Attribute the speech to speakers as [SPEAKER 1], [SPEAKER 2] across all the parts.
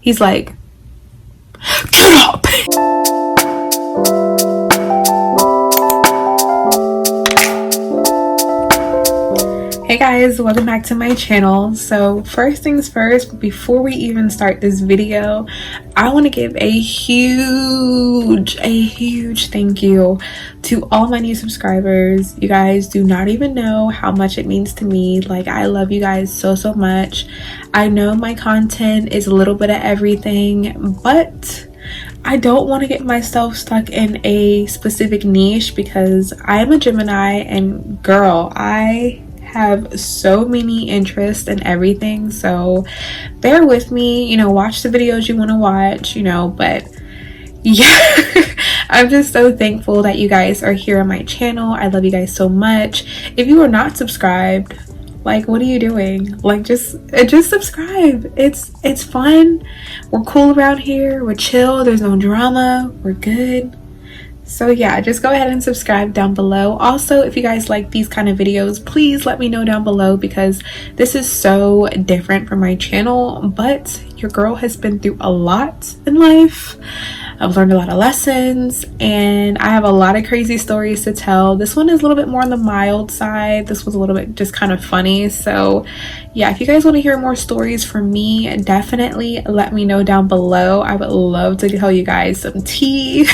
[SPEAKER 1] He's like, get up. Hey guys, welcome back to my channel. So first things first, before we even start this video, I want to give a huge thank you to all my new subscribers. You guys do not even know how much it means to me. Like, I love you guys so much. I know my content is a little bit of everything, but I don't want to get myself stuck in a specific niche because I am a Gemini, and girl, I have so many interests in everything. So bear with me, watch the videos you want to watch, but yeah. I'm just so thankful that you guys are here on my channel. I love you guys so much. If you are not subscribed, like, what are you doing? Like, just subscribe. It's fun. We're cool around here. We're chill. There's no drama. We're good. So yeah, just go ahead and subscribe down below. Also, if you guys like these kind of videos, please let me know down below, because this is so different from my channel, but your girl has been through a lot in life. I've learned a lot of lessons, and I have a lot of crazy stories to tell. This one is a little bit more on the mild side. This was a little bit just kind of funny. So yeah, if you guys want to hear more stories from me, definitely let me know down below. I would love to tell you guys some tea.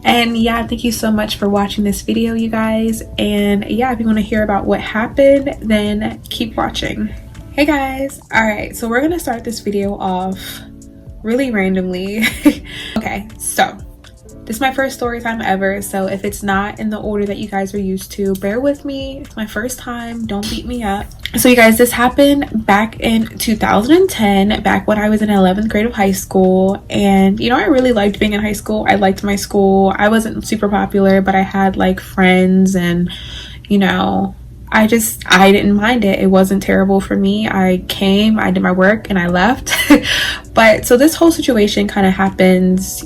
[SPEAKER 1] And yeah, thank you so much for watching this video, you guys. And yeah, if you want to hear about what happened, then keep watching. Hey guys. All right, so we're gonna start this video off really randomly. Okay, so this is my first story time ever, so if it's not in the order that you guys are used to, bear with me. It's my first time, don't beat me up. So you guys, this happened back in 2010, back when I was in 11th grade of high school. And I really liked being in high school. I liked my school. I wasn't super popular, but I had like friends, and I didn't mind it. It wasn't terrible for me. I came, I did my work, and I left. But so this whole situation kind of happens,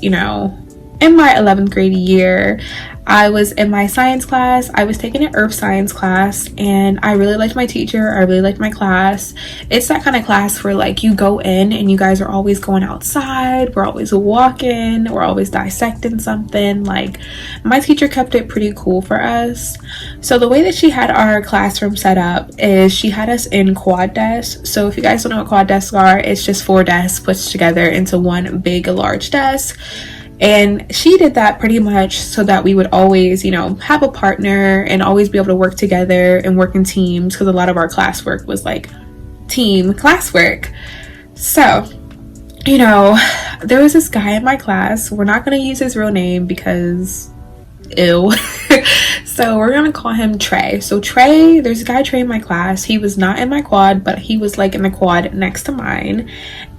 [SPEAKER 1] in my 11th grade year. I was in my science class. I was taking an earth science class, and I really liked my teacher. I really liked my class. It's that kind of class where like you go in and you guys are always going outside. We're always walking. We're always dissecting something. Like, my teacher kept it pretty cool for us. So the way that she had our classroom set up is she had us in quad desks. So if you guys don't know what quad desks are, it's just 4 desks put together into one big large desk. And she did that pretty much so that we would always, have a partner and always be able to work together and work in teams, because a lot of our classwork was like team classwork. So, there was this guy in my class. We're not going to use his real name because ew. So we're gonna call him Trey. So Trey, there's a guy Trey in my class. He was not in my quad, but he was like in the quad next to mine.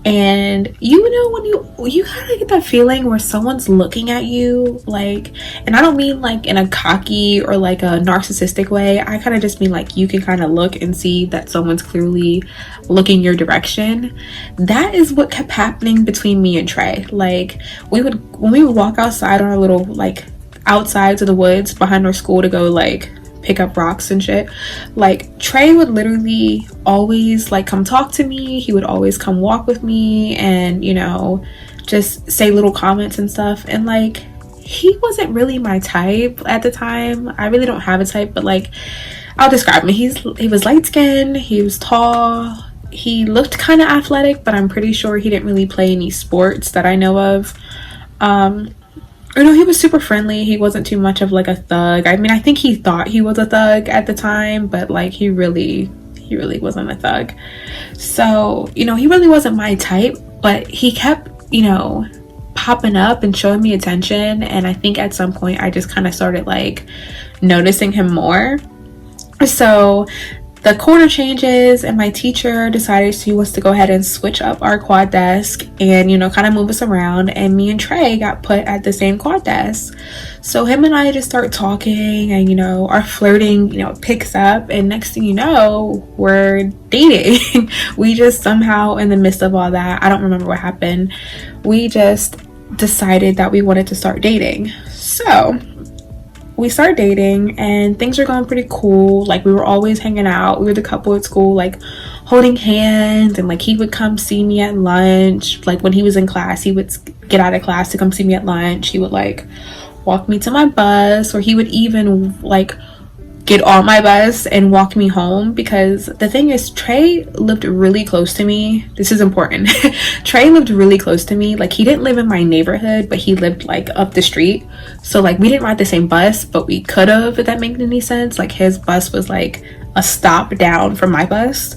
[SPEAKER 1] And when you kind of get that feeling where someone's looking at you, like, and I don't mean like in a cocky or like a narcissistic way. I kind of just mean like you can kind of look and see that someone's clearly looking your direction. That is what kept happening between me and Trey. Like, when we would walk outside on our little like outside to the woods behind our school to go like pick up rocks and shit, like Trey would literally always like come talk to me. He would always come walk with me and just say little comments and stuff. And like, he wasn't really my type at the time. I really don't have a type, but like, I'll describe him. He was light skinned, he was tall, he looked kind of athletic, but I'm pretty sure he didn't really play any sports that I know of. He was super friendly. He wasn't too much of like a thug. I mean, I think he thought he was a thug at the time, but like he really wasn't a thug. So, he really wasn't my type, but he kept, popping up and showing me attention. And I think at some point I just kind of started like noticing him more. So the quarter changes, and my teacher decided she wants to go ahead and switch up our quad desk and, kind of move us around. And me and Trey got put at the same quad desk. So him and I just start talking, and, our flirting, picks up. And next thing you know, we're dating. We just somehow, in the midst of all that, I don't remember what happened, we just decided that we wanted to start dating. So we started dating, and things were going pretty cool. Like, we were always hanging out. We were the couple at school, like holding hands, and like he would come see me at lunch. Like when he was in class, he would get out of class to come see me at lunch. He would like walk me to my bus, or he would even like get on my bus and walk me home. Because the thing is, Trey lived really close to me. This is important. Trey lived really close to me. Like he didn't live in my neighborhood, but he lived like up the street. So like we didn't ride the same bus, but we could have, if that made any sense. Like his bus was like a stop down from my bus.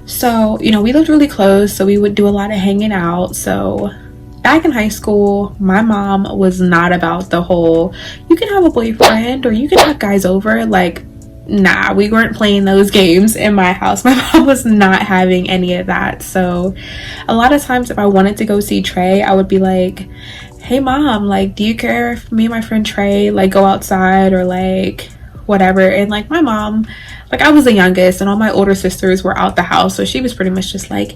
[SPEAKER 1] So, you know, we lived really close, so we would do a lot of hanging out. So back in high school, my mom was not about the whole, you can have a boyfriend or you can have guys over. Like, nah, we weren't playing those games in my house. My mom was not having any of that. So a lot of times if I wanted to go see Trey, I would be like, hey mom, like, do you care if me and my friend Trey like go outside or like whatever? And like my mom, like I was the youngest and all my older sisters were out the house, so she was pretty much just like,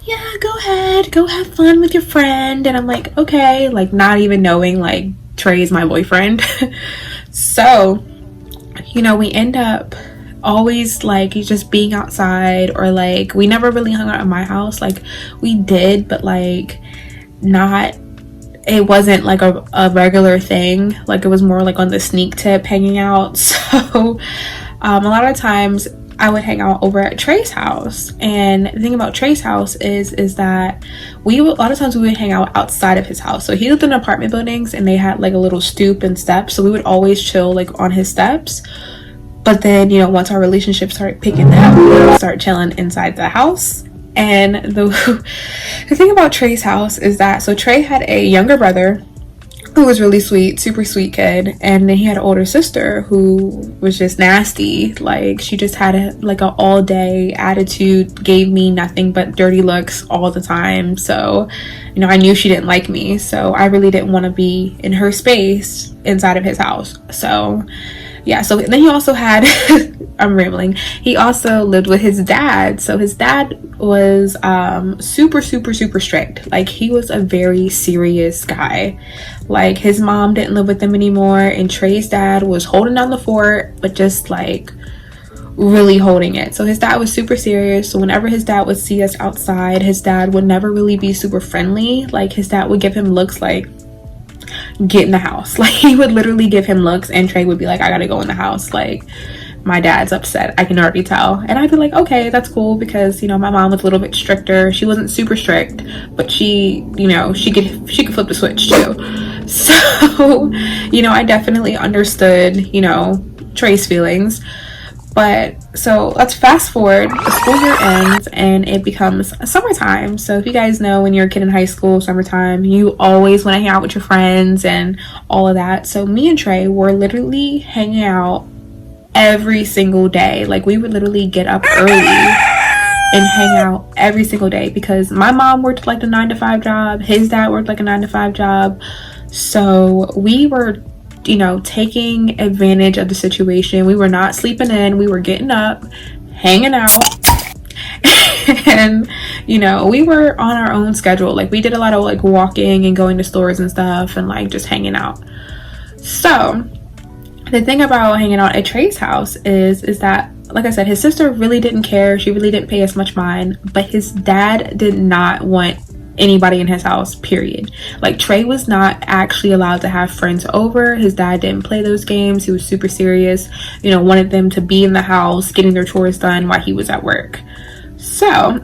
[SPEAKER 1] yeah, go ahead, go have fun with your friend. And I'm like, okay, like not even knowing like Trey's my boyfriend. So, you know, we end up always like just being outside, or like we never really hung out at my house. Like we did, but like not, it wasn't like a regular thing. Like it was more like on the sneak tip hanging out. So a lot of times I would hang out over at Trey's house. And the thing about Trey's house is that a lot of times we would hang out outside of his house. So he lived in apartment buildings and they had like a little stoop and steps, so we would always chill like on his steps. But then, you know, once our relationship started picking up, we would start chilling inside the house. And the thing about Trey's house is that, so Trey had a younger brother who was really sweet, super sweet kid, and then he had an older sister who was just nasty. Like she just had an all day attitude, gave me nothing but dirty looks all the time. So, you know, I knew she didn't like me, so I really didn't want to be in her space inside of his house. So yeah, so then he also had I'm rambling, he also lived with his dad. So his dad was super strict. Like he was a very serious guy. Like his mom didn't live with them anymore, and Trey's dad was holding down the fort, but just like really holding it. So his dad was super serious. So whenever his dad would see us outside, his dad would never really be super friendly. Like his dad would give him looks like, get in the house. Like he would literally give him looks, and Trey would be like, I gotta go in the house, like my dad's upset, I can already tell. And I'd be like, okay, that's cool, because you know my mom was a little bit stricter. She wasn't super strict, but she, you know, she could flip the switch too. So, you know, I definitely understood, you know, Trey's feelings. But so let's fast forward, the school year ends and it becomes summertime. So if you guys know, when you're a kid in high school, summertime, you always want to hang out with your friends and all of that. So me and Trey were literally hanging out every single day. Like we would literally get up early and hang out every single day, because my mom worked like a 9-to-5 job, his dad worked like a 9-to-5 job. So we were, you know, taking advantage of the situation. We were not sleeping in, we were getting up, hanging out, and you know, we were on our own schedule. Like we did a lot of like walking and going to stores and stuff, and like just hanging out. So the thing about hanging out at Trey's house is that, like I said, his sister really didn't care. She really didn't pay us much mind, but his dad did not want anybody in his house, period. Like Trey was not actually allowed to have friends over. His dad didn't play those games. He was super serious, you know, wanted them to be in the house getting their chores done while he was at work. So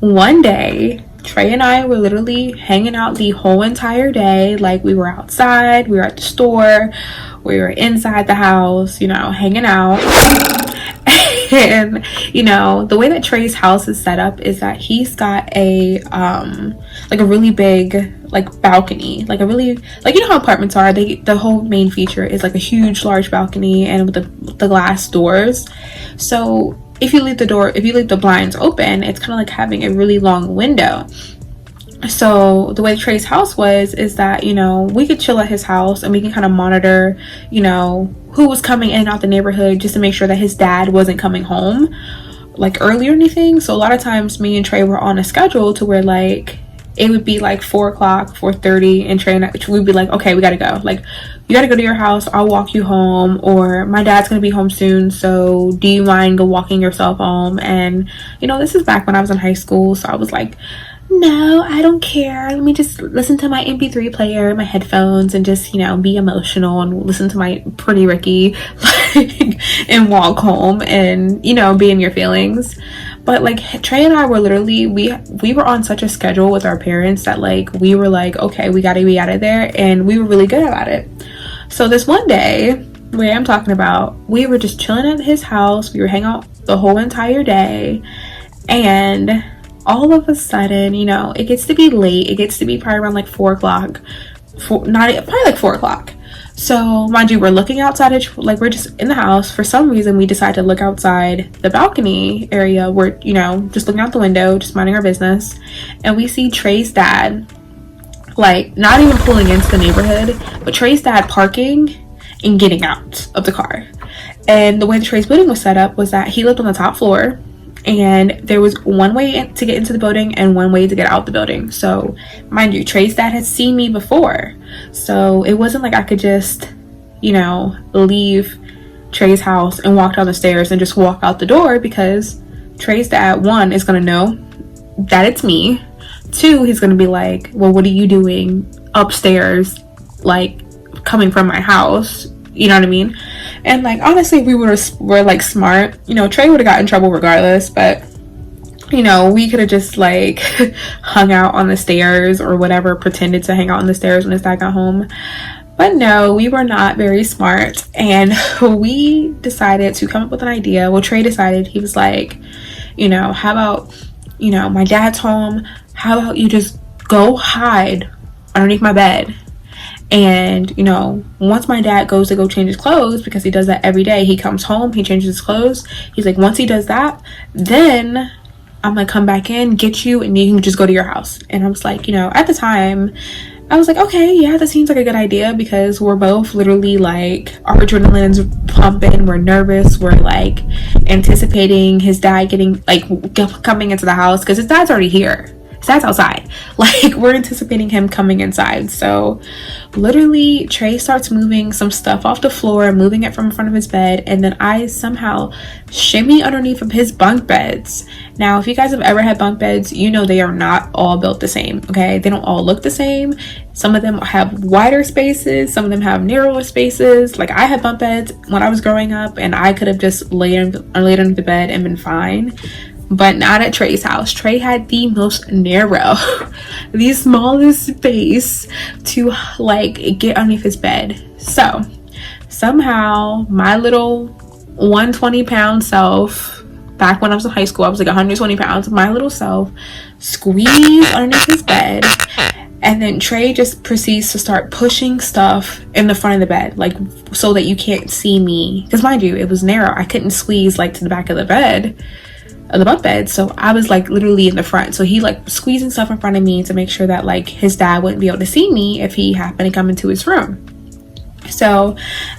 [SPEAKER 1] one day Trey and I were literally hanging out the whole entire day. Like we were outside, we were at the store, we were inside the house, you know, hanging out. And you know, the way that Trey's house is set up is that he's got a like a really big like balcony, like a really, like, you know how apartments are, the whole main feature is like a huge large balcony and with the glass doors. So if you leave the blinds open, it's kind of like having a really long window. So the way Trey's house is that, you know, we could chill at his house and we can kind of monitor, you know, who was coming in and out the neighborhood, just to make sure that his dad wasn't coming home like early or anything. So a lot of times me and Trey were on a schedule to where like it would be like 4 o'clock, 4:30, and Trey and we'd be like, okay, we gotta go. Like, you gotta go to your house, I'll walk you home, or my dad's gonna be home soon, so do you mind go walking yourself home? And this is back when I was in high school, so I was like, no, I don't care. Let me just listen to my MP3 player, my headphones, and just, be emotional and listen to my Pretty Ricky, like, and walk home and, be in your feelings. But like Trey and I were literally, we were on such a schedule with our parents that like we were like, okay, we gotta be out of there, and we were really good about it. So this one day, where I'm talking about, we were just chilling at his house. We were hanging out the whole entire day, and all of a sudden, it gets to be late. It gets to be probably around like 4 o'clock, probably like 4 o'clock. So mind you, we're looking outside, like we're just in the house. For some reason, we decide to look outside the balcony area. We're, just looking out the window, just minding our business. And we see Trey's dad, like not even pulling into the neighborhood, but Trey's dad parking and getting out of the car. And the way the Trey's building was set up was that he lived on the top floor, and there was one way to get into the building and one way to get out the building. So mind you, Trey's dad had seen me before, so it wasn't like I could just leave Trey's house and walk down the stairs and just walk out the door, because Trey's dad, one, is gonna know that it's me. Two, he's gonna be like, well, what are you doing upstairs, like coming from my house? You know what I mean? And like honestly, we were like smart. Trey would have got in trouble regardless, but we could have just like hung out on the stairs or whatever, pretended to hang out on the stairs when his dad got home. But no, we were not very smart, and we decided to come up with an idea. Well, Trey decided, he was like, how about, my dad's home, how about you just go hide underneath my bed? And once my dad goes to go change his clothes, because he does that every day, he comes home, he changes his clothes, he's like, once he does that, then I'm gonna come back in, get you, and you can just go to your house. And I was like, at the time I was like, okay, yeah, that seems like a good idea, because we're both literally like, our adrenaline's pumping, we're nervous, we're like anticipating his dad getting like coming into the house, because his dad's already here. His dad's outside. Like, we're anticipating him coming inside. So literally Trey starts moving some stuff off the floor, moving it from in front of his bed, and then I somehow shimmy underneath of his bunk beds. Now, if you guys have ever had bunk beds, they are not all built the same, okay? They don't all look the same. Some of them have wider spaces, some of them have narrower spaces. Like, I had bunk beds when I was growing up, and I could have just laid under the bed and been fine. But not at Trey's house. Trey had the most narrow, the smallest space to like get underneath his bed. So somehow my little 120-pound self, back when I was in high school, I was like 120 pounds, my little self squeezed underneath his bed. And then Trey just proceeds to start pushing stuff in the front of the bed, like so that you can't see me. Because mind you, it was narrow. I couldn't squeeze like to the back of the bed, of the bunk bed, so I was like literally in the front. So he like squeezing stuff in front of me to make sure that like his dad wouldn't be able to see me if he happened to come into his room. So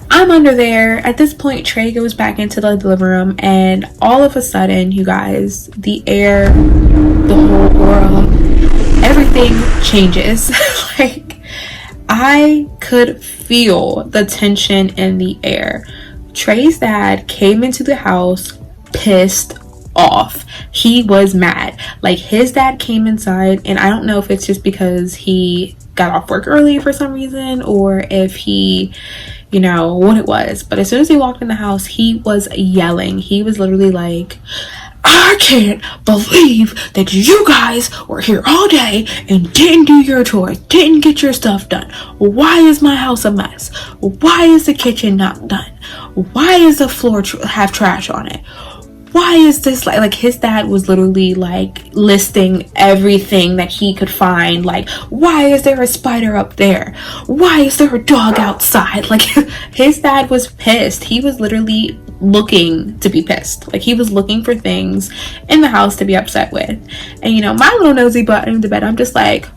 [SPEAKER 1] I'm under there. At this point, Trey goes back into the living room, and all of a sudden, you guys, the air, the whole aura, everything changes. Like, I could feel the tension in the air. Trey's dad came into the house pissed off. He was mad. Like, his dad came inside, and I don't know if it's just because he got off work early for some reason, or if he, what it was, but as soon as he walked in the house, he was yelling. He was literally like, I can't believe that you guys were here all day and didn't do your chores, didn't get your stuff done. Why is my house a mess? Why is the kitchen not done? Why is the floor have trash on it? Why is this like his dad was literally like listing everything that he could find. Like, why is there a spider up there? Why is there a dog outside? Like, his dad was pissed. He was literally looking to be pissed. Like, he was looking for things in the house to be upset with. And my little nosy butt in the bed, I'm just like,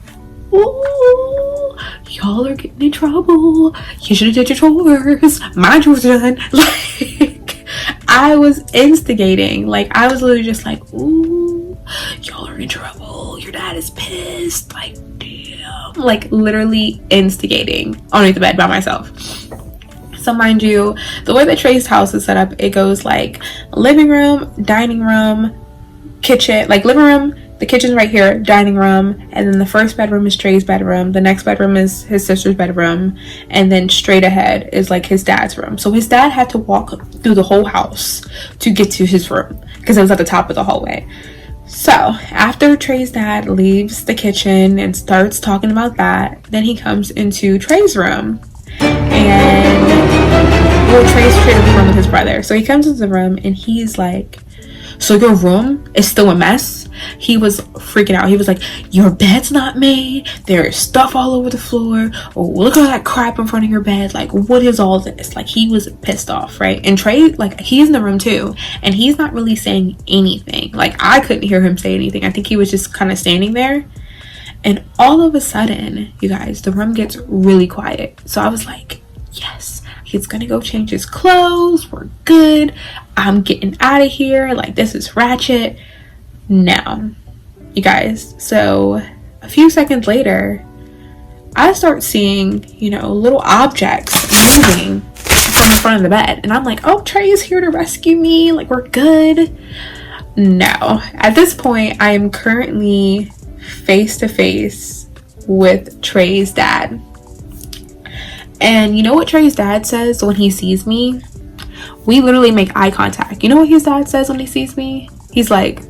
[SPEAKER 1] ooh, y'all are getting in trouble. You should have did your chores. My chores are done. Like, I was instigating. Like, I was literally just like, ooh, y'all are in trouble. Your dad dad is pissed. Like, damn. Like, literally instigating underneath the bed by myself. So mind you, the way that Trey's house is set up, it goes like living room, dining room, kitchen, like living room, the kitchen's right here, dining room, and then the first bedroom is Trey's bedroom, the next bedroom is his sister's bedroom, and then straight ahead is like his dad's room. So his dad had to walk through the whole house to get to his room because it was at the top of the hallway. So after Trey's dad leaves the kitchen and starts talking about that, then he comes into Trey's room. And Trey's sharing the room with his brother. So he comes into the room and he's like, so your room is still a mess? He was freaking out. He was like, your bed's not made, there's stuff all over the floor, or look at all that crap in front of your bed, like what is all this? Like, he was pissed off, right? And Trey, like, he's in the room too, and he's not really saying anything. Like, I couldn't hear him say anything. I think he was just kind of standing there. And all of a sudden, you guys, the room gets really quiet. So I was like, yes, he's gonna go change his clothes, we're good, I'm getting out of here, like, this is ratchet. Now, you guys, so a few seconds later, I start seeing, you know, little objects moving from the front of the bed, and I'm like, oh, Trey is here to rescue me, like, we're good. No, at this point, I am currently face to face with Trey's dad. And you know what Trey's dad says when he sees me? We literally make eye contact. You know what his dad says when he sees me? He's like,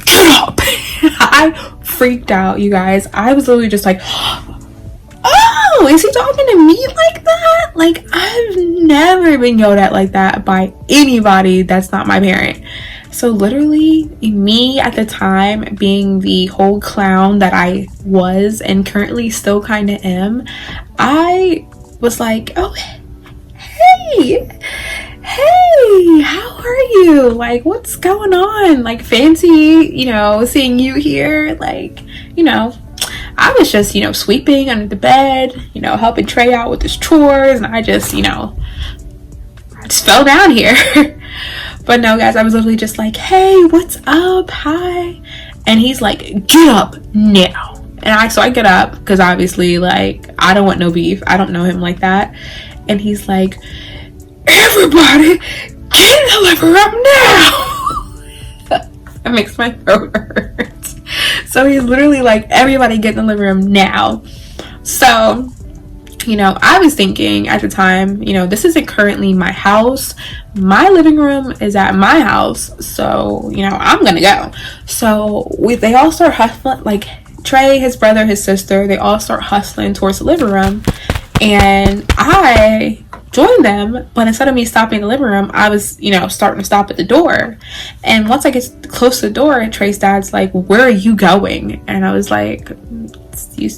[SPEAKER 1] get up. I freaked out, you guys. I was literally just like, oh, is he talking to me like that? Like, I've never been yelled at like that by anybody that's not my parent. So literally, me at the time, being the whole clown that I was and currently still kind of am, I was like, oh, hey, how are you? Like, what's going on? Like, fancy, you know, seeing you here. Like, you know, I was just, you know, sweeping under the bed, you know, helping Trey out with his chores, and I just, you know, I just fell down here. But no, guys, I was literally just like, hey, what's up? Hi. And he's like, get up now. And so I get up because obviously, like, I don't want no beef. I don't know him like that. And he's like, everybody, get in the living room now. That makes my throat hurt. So he's literally like, everybody get in the living room now. So, you know, I was thinking at the time, you know, this isn't currently my house. My living room is at my house. So, you know, I'm gonna go. So they all start hustling, like Trey, his brother, his sister, they all start hustling towards the living room. And I joined them, but instead of me stopping in the living room, I was, you know, starting to stop at the door. And once I get close to the door, Trey's dad's like, where are you going? And I was like, you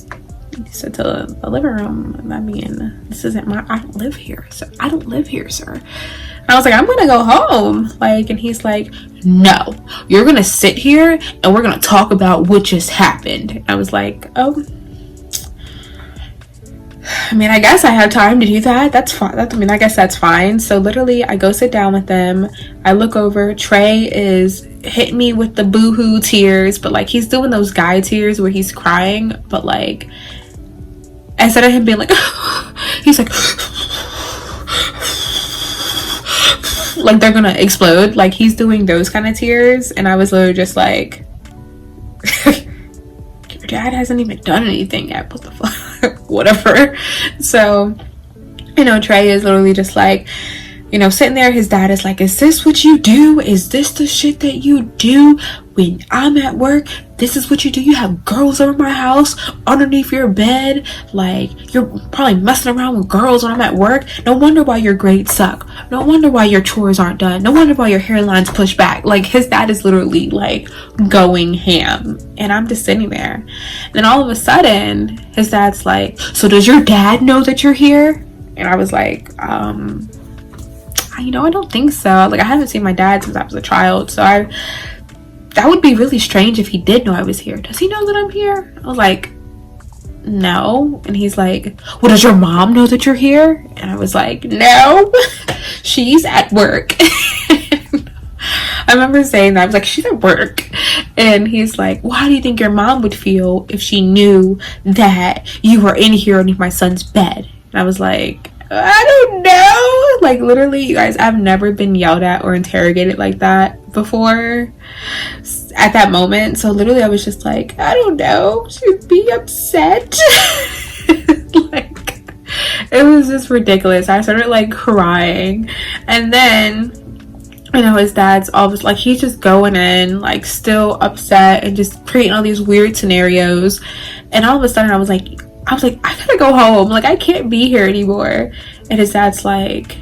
[SPEAKER 1] said to the living room. I mean, this isn't I don't live here, so I don't live here, sir. And I was like, I'm gonna go home. Like, and he's like, no, you're gonna sit here and we're gonna talk about what just happened. And I was like, oh, I mean, I guess I have time to do that. That's fine. I guess that's fine. So literally, I go sit down with them. I look over. Trey is hitting me with the boohoo tears, but like, he's doing those guy tears where he's crying, but like, instead of him being like, he's like, like they're gonna explode. Like, he's doing those kind of tears, and I was literally just like, your dad hasn't even done anything yet. What the fuck? Whatever. So, you know, Trey is literally just like, you know, sitting there. His dad is like, is this what you do? Is this the shit that you do when I'm at work? This is what you do? You have girls over my house underneath your bed? Like, you're probably messing around with girls when I'm at work? No wonder why your grades suck. No wonder why your chores aren't done. No wonder why your hairline's pushed back. Like, his dad is literally like going ham, and I'm just sitting there. And then all of a sudden, his dad's like, so does your dad know that you're here? And I was like, you know, I don't think so. Like, I haven't seen my dad since I was a child, so that would be really strange if he did know I was here. Does he know that I'm here? I was like, no. And he's like, well, does your mom know that you're here? And I was like, no, she's at work. I I remember saying that. I was like, she's at work. And he's like, well, how do you think your mom would feel if she knew that you were in here underneath my son's bed? And I was like, I don't know. Like, literally, you guys, I've never been yelled at or interrogated like that before at that moment. So literally I was just like, I don't know. She'd be upset. Like, it was just ridiculous. I started like crying. And then, you know, his dad's always like, he's just going in like still upset and just creating all these weird scenarios. And all of a sudden I was like, I gotta go home. Like, I can't be here anymore. And his dad's like,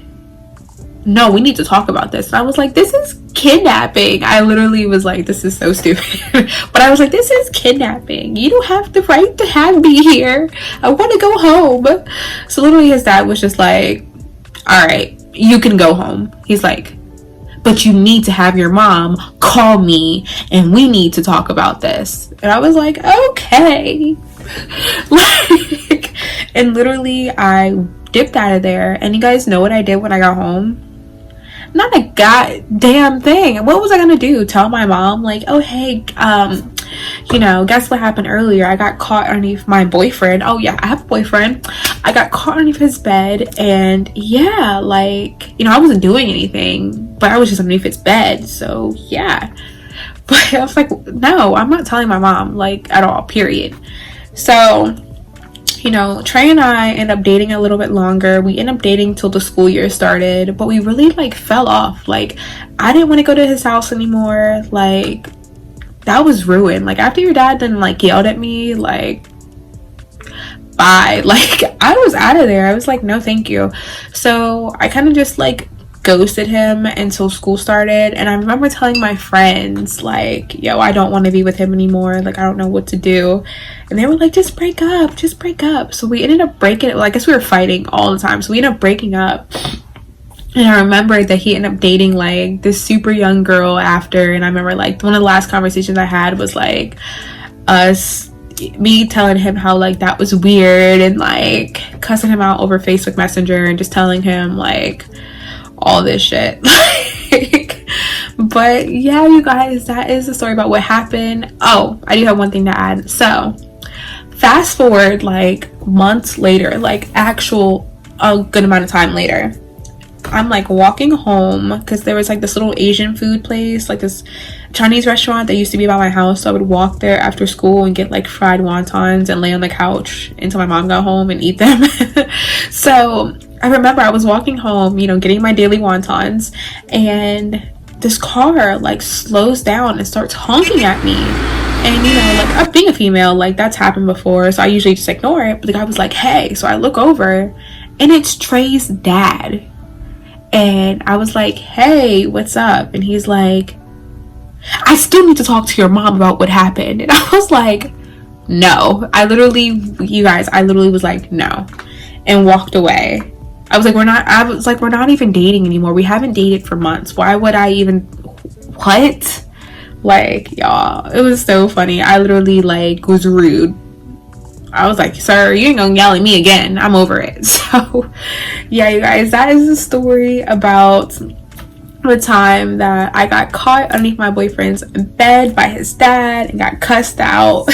[SPEAKER 1] no, we need to talk about this. And I was like, this is kidnapping. I literally was like, this is so stupid. But I was like, this is kidnapping. You don't have the right to have me here. I want to go home. So literally his dad was just like, all right, you can go home. He's like, but you need to have your mom call me and we need to talk about this. And I was like, okay. Like, and literally I dipped out of there. And you guys know what I did when I got home? Not a goddamn thing. What was I gonna do? Tell my mom like, oh hey, you know, guess what happened earlier? I got caught underneath my boyfriend. Oh yeah, I have a boyfriend. I got caught underneath his bed, and yeah, like, you know, I wasn't doing anything, but I was just underneath his bed. So yeah. But I was like, no, I'm not telling my mom, like, at all, period. So, you know, Trey and I ended up dating a little bit longer. We ended up dating till the school year started, but we really like fell off. Like, I didn't want to go to his house anymore. Like, that was ruined. Like, after your dad then like yelled at me, like, bye. Like, I was out of there. I was like, no thank you. So I kind of just like ghosted him until school started. And I remember telling my friends like, yo, I don't want to be with him anymore. Like, I don't know what to do. And they were like, just break up. So we ended up breaking it. Well, I guess we were fighting all the time, so we ended up breaking up. And I remember that he ended up dating like this super young girl after. And I remember like one of the last conversations I had was like me telling him how like that was weird, and like cussing him out over Facebook Messenger and just telling him like all this shit. Like, but yeah, you guys, that is the story about what happened. Oh, I do have one thing to add. So fast forward like months later, like actual a good amount of time later, I'm like walking home because there was like this little Asian food place, like this Chinese restaurant that used to be by my house. So I would walk there after school and get like fried wontons and lay on the couch until my mom got home and eat them. So I remember I was walking home, you know, getting my daily wontons, and this car like slows down and starts honking at me. And you know, like, being a female, like, that's happened before, so I usually just ignore it. But the guy was like, hey. So I look over and it's Trey's dad. And I was like, hey, what's up? And he's like, I still need to talk to your mom about what happened. And I was like, no. I literally was like, no, and walked away. I was like, we're not even dating anymore. We haven't dated for months. Why would I even, what? Like, y'all, it was so funny. I literally like was rude. I was like, sir, you ain't gonna yell at me again. I'm over it. So yeah, you guys, that is the story about the time that I got caught underneath my boyfriend's bed by his dad and got cussed out.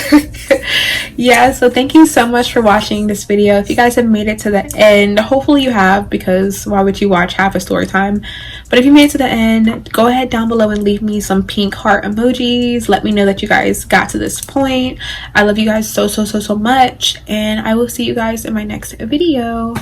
[SPEAKER 1] Yeah, so thank you so much for watching this video. If you guys have made it to the end, hopefully you have, because why would you watch half a story time? But if you made it to the end, go ahead down below and leave me some pink heart emojis. Let me know that you guys got to this point. I love you guys so much, and I will see you guys in my next video.